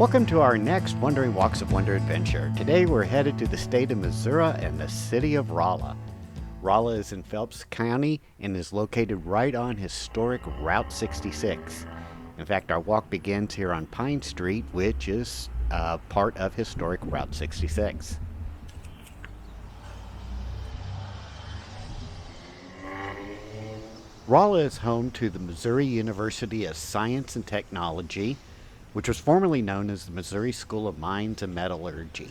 Welcome to our next Wandering Walks of Wonder adventure. Today we're headed to the state of Missouri and the city of Rolla. Rolla is in Phelps County and is located right on historic Route 66. In fact, our walk begins here on Pine Street, which is part of historic Route 66. Rolla is home to the Missouri University of Science and Technology, which was formerly known as the Missouri School of Mines and Metallurgy.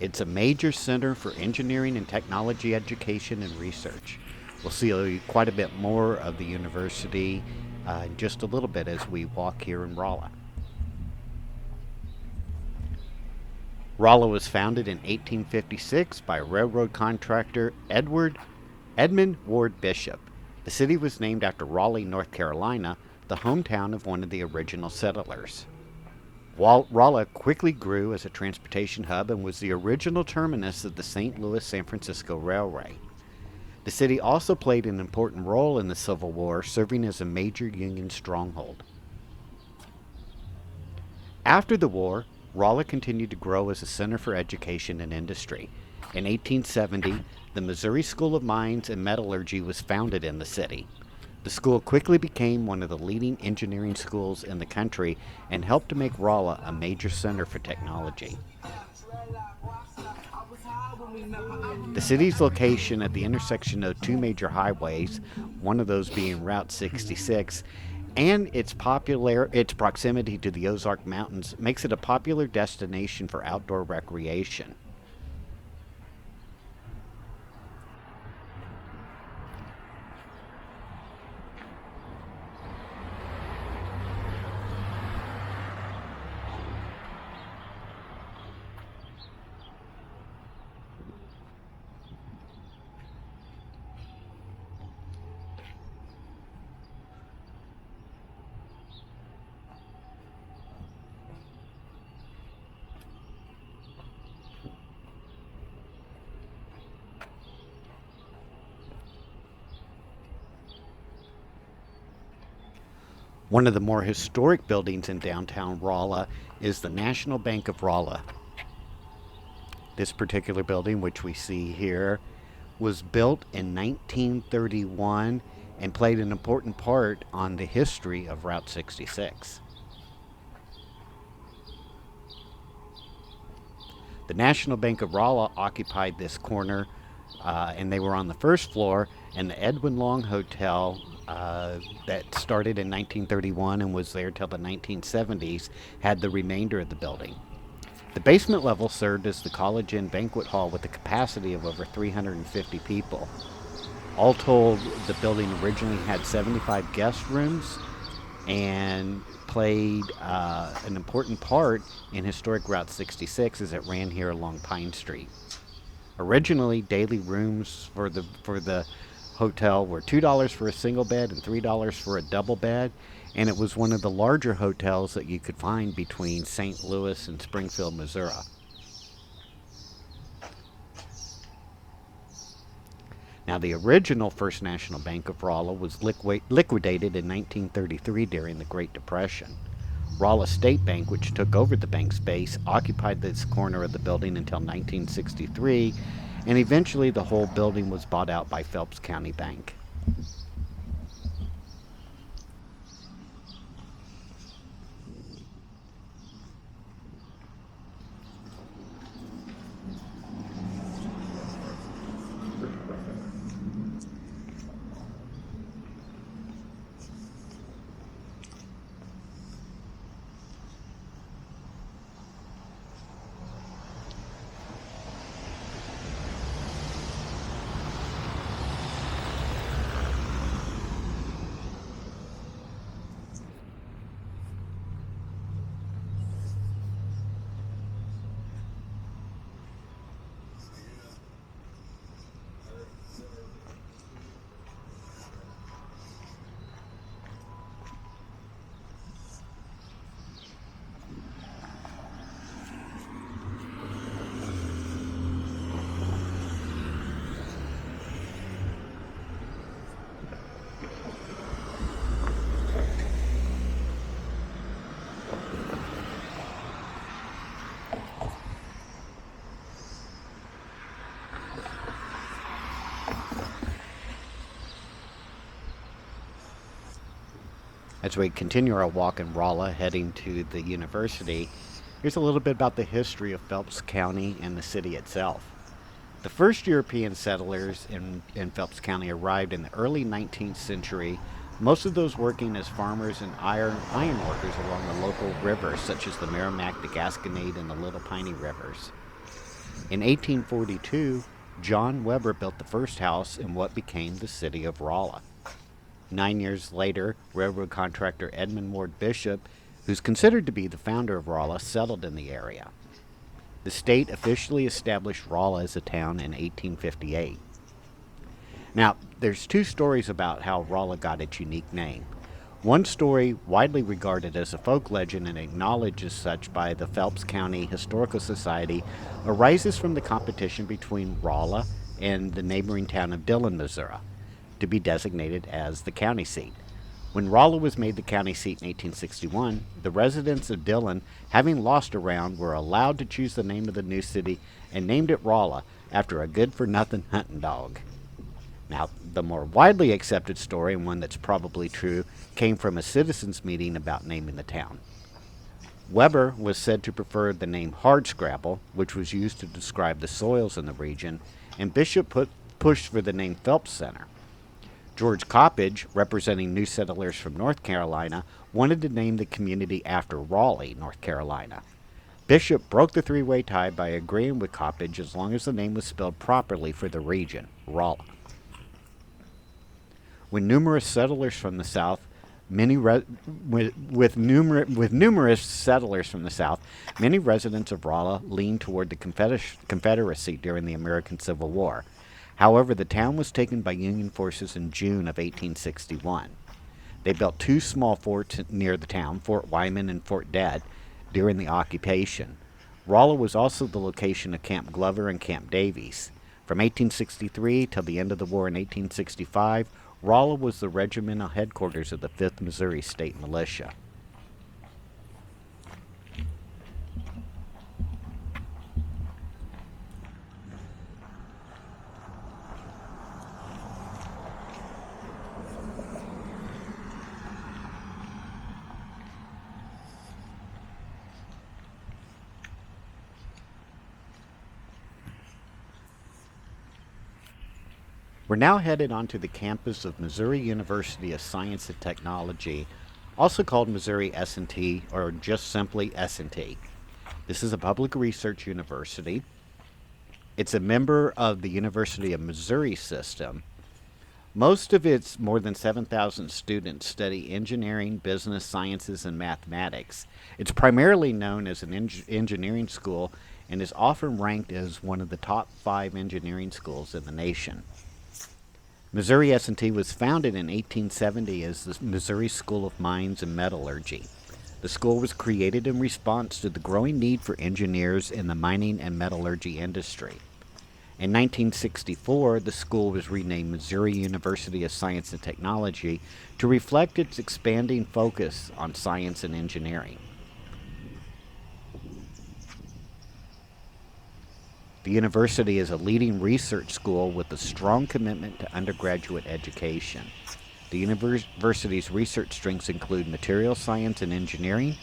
It's a major center for engineering and technology education and research. We'll see quite a bit more of the university in just a little bit as we walk here in Rolla. Rolla was founded in 1856 by railroad contractor Edmund Ward Bishop. The city was named after Raleigh, North Carolina, the hometown of one of the original settlers. Rolla quickly grew as a transportation hub and was the original terminus of the St. Louis-San Francisco Railway. The city also played an important role in the Civil War, serving as a major Union stronghold. After the war, Rolla continued to grow as a center for education and industry. In 1870, the Missouri School of Mines and Metallurgy was founded in the city. The school quickly became one of the leading engineering schools in the country and helped to make Rolla a major center for technology. The city's location at the intersection of two major highways, one of those being Route 66, and its proximity to the Ozark Mountains makes it a popular destination for outdoor recreation. One of the more historic buildings in downtown Rolla is the National Bank of Rolla. This particular building, which we see here, was built in 1931 and played an important part on the history of Route 66. The National Bank of Rolla occupied this corner, and they were on the first floor, and the Edwin Long Hotel that started in 1931 and was there till the 1970s had the remainder of the building. The basement level served as the College Inn banquet hall with a capacity of over 350 people. All told, the building originally had 75 guest rooms and played an important part in historic Route 66 as it ran here along Pine Street. Originally, daily rooms for the hotel were $2 for a single bed and $3 for a double bed, and it was one of the larger hotels that you could find between St. Louis and Springfield, Missouri. Now, the original First National Bank of Rolla was liquidated in 1933 during the Great Depression. Rolla State Bank, which took over the bank space, occupied this corner of the building until 1963, and eventually the whole building was bought out by Phelps County Bank. As we continue our walk in Rolla, heading to the university, here's a little bit about the history of Phelps County and the city itself. The first European settlers in Phelps County arrived in the early 19th century, most of those working as farmers and iron workers along the local rivers, such as the Merrimack, the Gasconade, and the Little Piney rivers. In 1842, John Weber built the first house in what became the city of Rolla. 9 years later, railroad contractor Edmund Ward Bishop, who's considered to be the founder of Rolla, settled in the area. The state officially established Rolla as a town in 1858. Now, there's two stories about how Rolla got its unique name. One story, widely regarded as a folk legend and acknowledged as such by the Phelps County Historical Society, arises from the competition between Rolla and the neighboring town of Dillon, Missouri, to be designated as the county seat. When Rolla was made the county seat in 1861, the residents of Dillon, having lost a round, were allowed to choose the name of the new city and named it Rolla after a good-for-nothing hunting dog. Now, the more widely accepted story, and one that's probably true, came from a citizens' meeting about naming the town. Weber was said to prefer the name Hardscrabble, which was used to describe the soils in the region, and Bishop pushed for the name Phelps Center. George Coppage, representing new settlers from North Carolina, wanted to name the community after Raleigh, North Carolina. Bishop broke the three-way tie by agreeing with Coppage as long as the name was spelled properly for the region, Rolla. With numerous settlers from the south, many residents of Rolla leaned toward the Confederacy during the American Civil War. However, the town was taken by Union forces in June of 1861. They built two small forts near the town, Fort Wyman and Fort Dead, during the occupation. Rolla was also the location of Camp Glover and Camp Davies. From 1863 till the end of the war in 1865, Rolla was the regimental headquarters of the 5th Missouri State Militia. We're now headed onto the campus of Missouri University of Science and Technology, also called Missouri S&T, or just simply S&T. This is a public research university. It's a member of the University of Missouri system. Most of its more than 7,000 students study engineering, business sciences, and mathematics. It's primarily known as an engineering school and is often ranked as one of the top 5 engineering schools in the nation. Missouri S&T was founded in 1870 as the Missouri School of Mines and Metallurgy. The school was created in response to the growing need for engineers in the mining and metallurgy industry. In 1964, the school was renamed Missouri University of Science and Technology to reflect its expanding focus on science and engineering. The university is a leading research school with a strong commitment to undergraduate education. The university's research strengths include material science and engineering,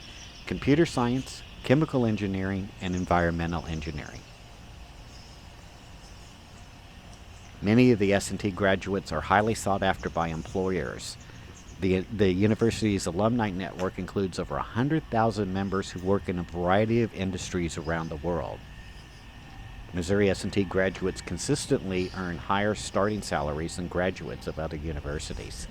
computer science, chemical engineering, and environmental engineering. Many of the S&T graduates are highly sought after by employers. The university's alumni network includes over 100,000 members who work in a variety of industries around the world. Missouri S&T graduates consistently earn higher starting salaries than graduates of other universities.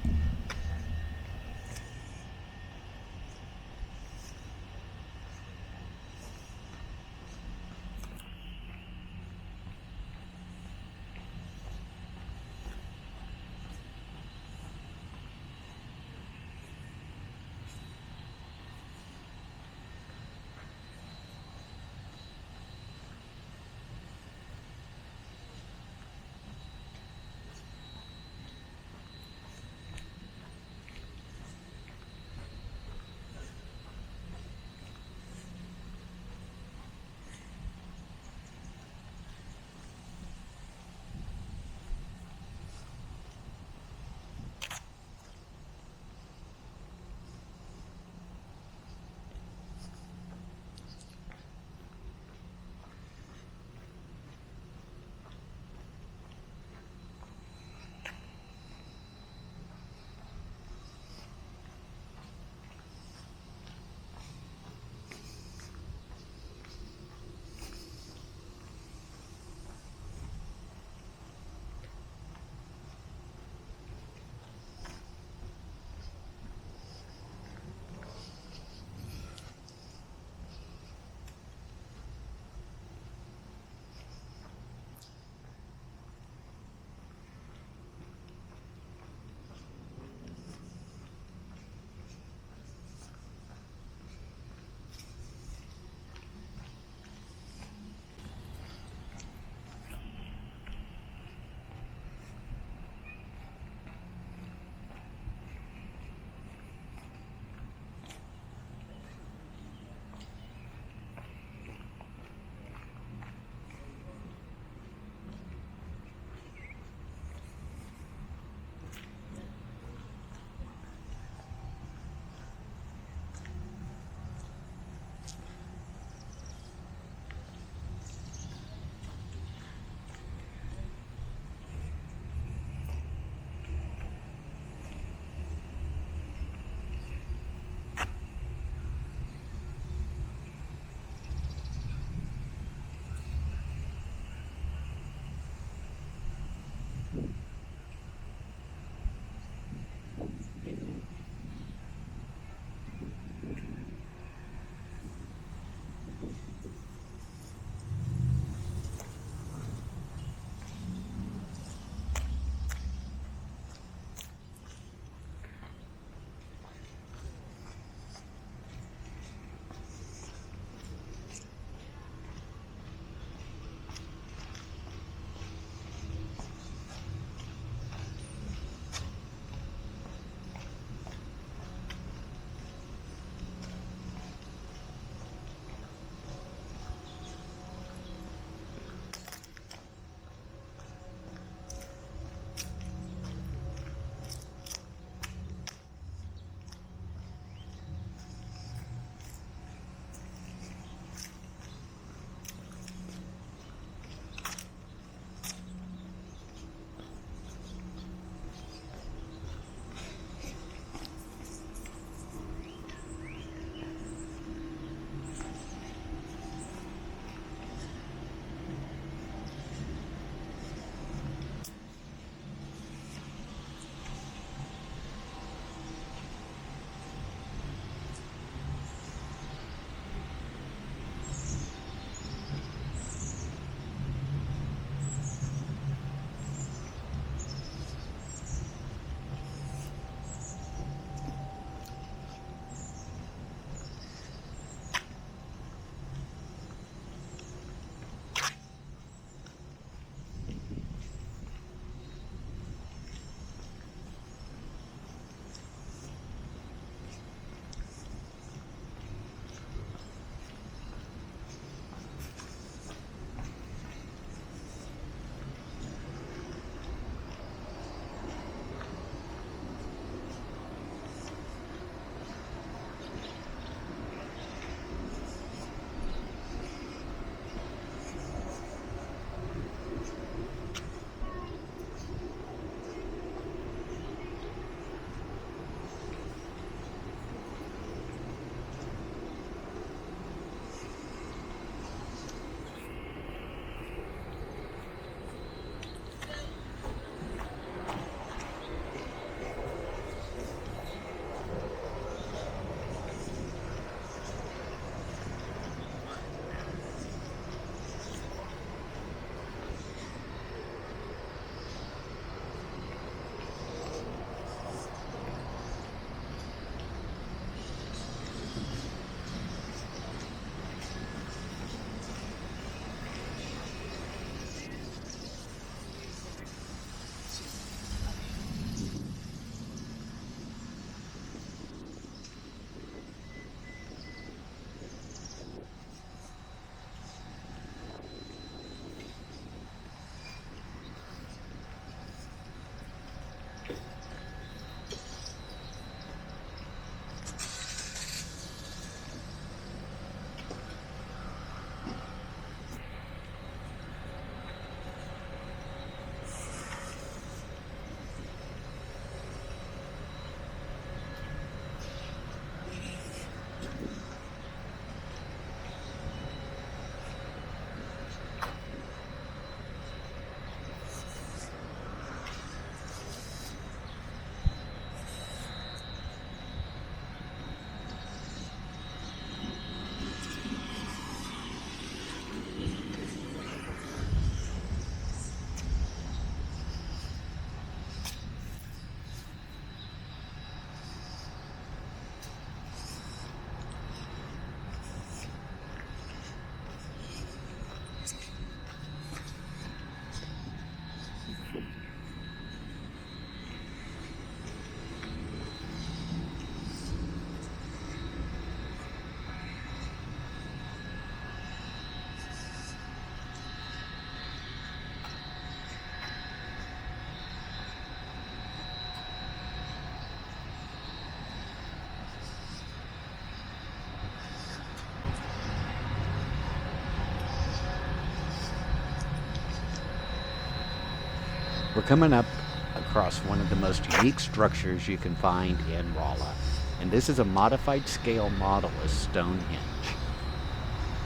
We're coming up across one of the most unique structures you can find in Rolla, and this is a modified scale model of Stonehenge.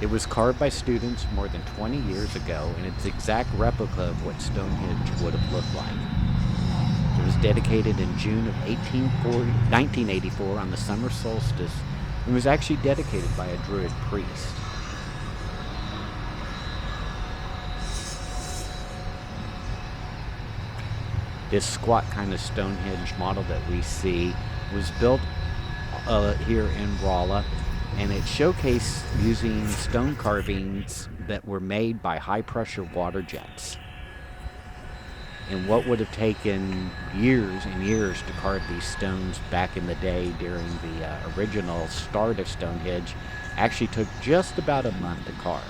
It was carved by students more than 20 years ago, and it's an exact replica of what Stonehenge would have looked like. It was dedicated in June of 1984 on the summer solstice, and was actually dedicated by a Druid priest. This squat kind of Stonehenge model that we see was built here in Rolla, and it showcased using stone carvings that were made by high pressure water jets. And what would have taken years and years to carve these stones back in the day during the original start of Stonehenge actually took just about a month to carve.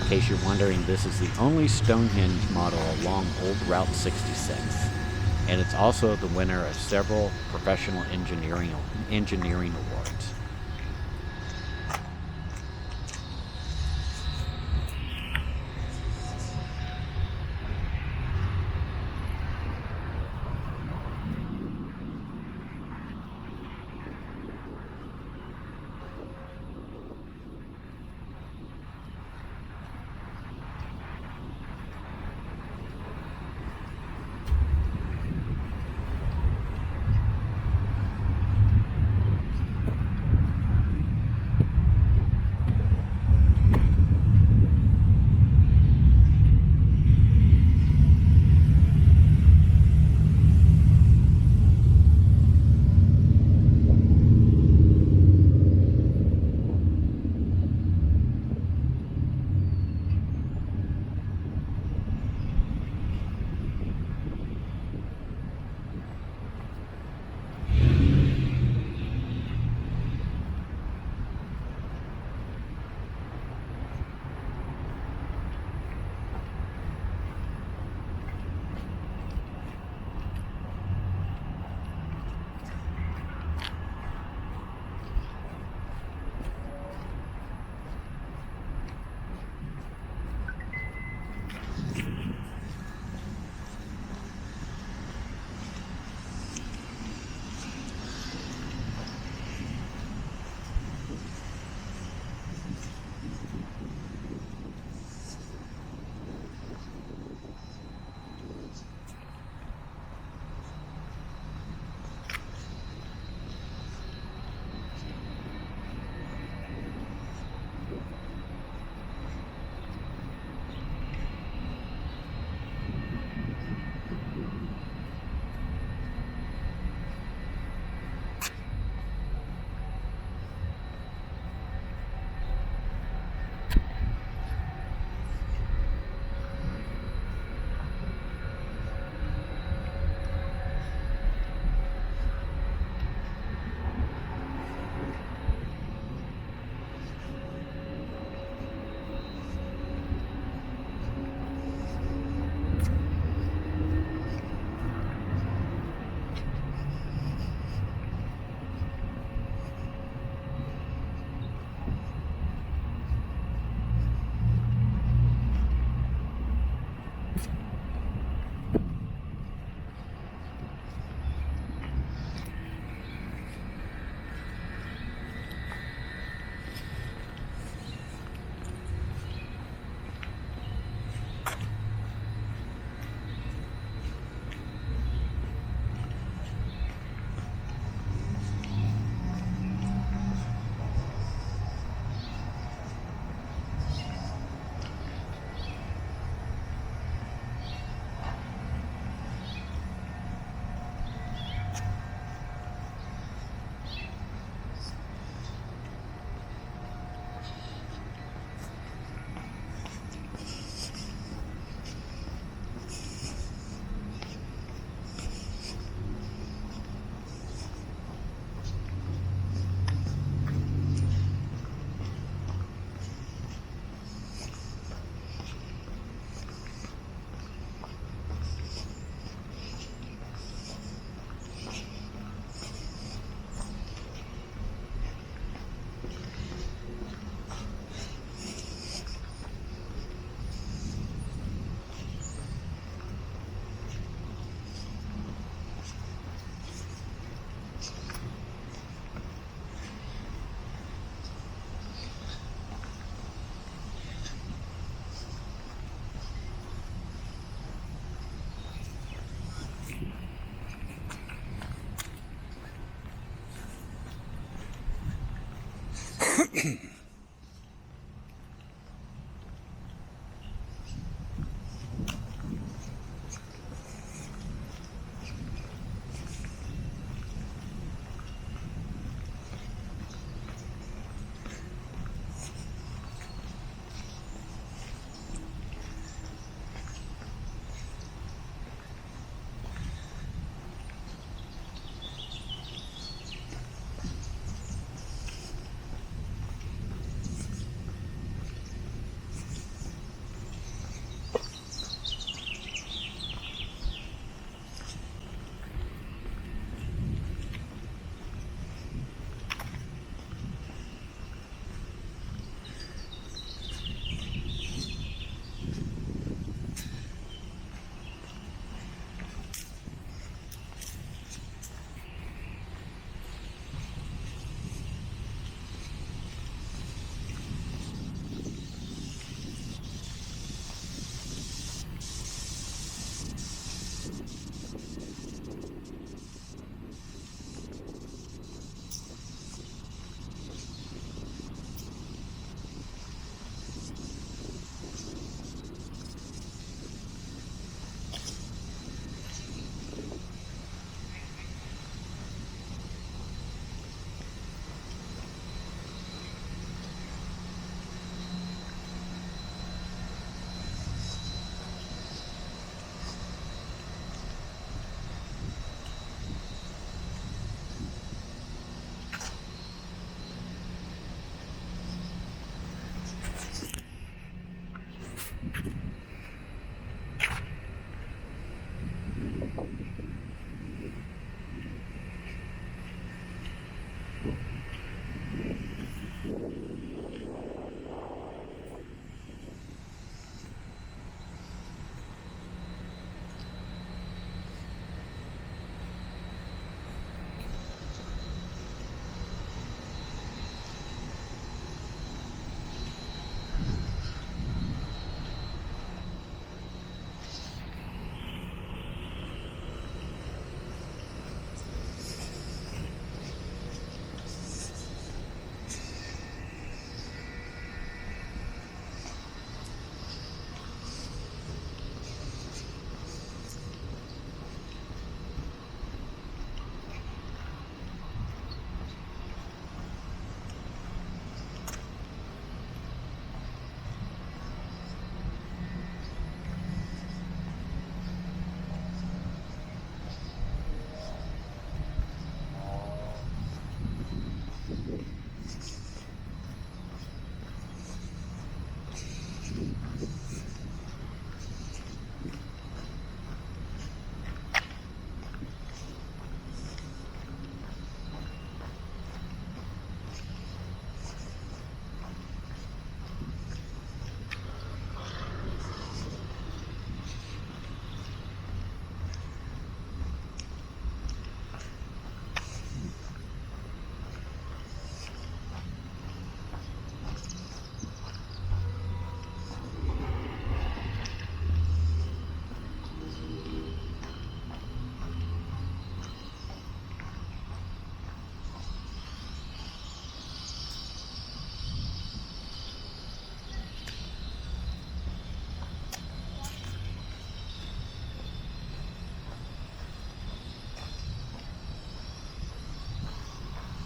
In case you're wondering, this is the only Stonehenge model along Old Route 66, and it's also the winner of several professional engineering awards.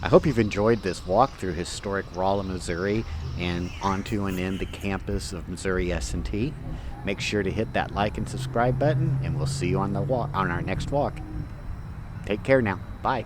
I hope you've enjoyed this walk through historic Rolla, Missouri, and onto and in the campus of Missouri S&T. Make sure to hit that like and subscribe button, and we'll see you on the walk on our next walk. Take care now. Bye.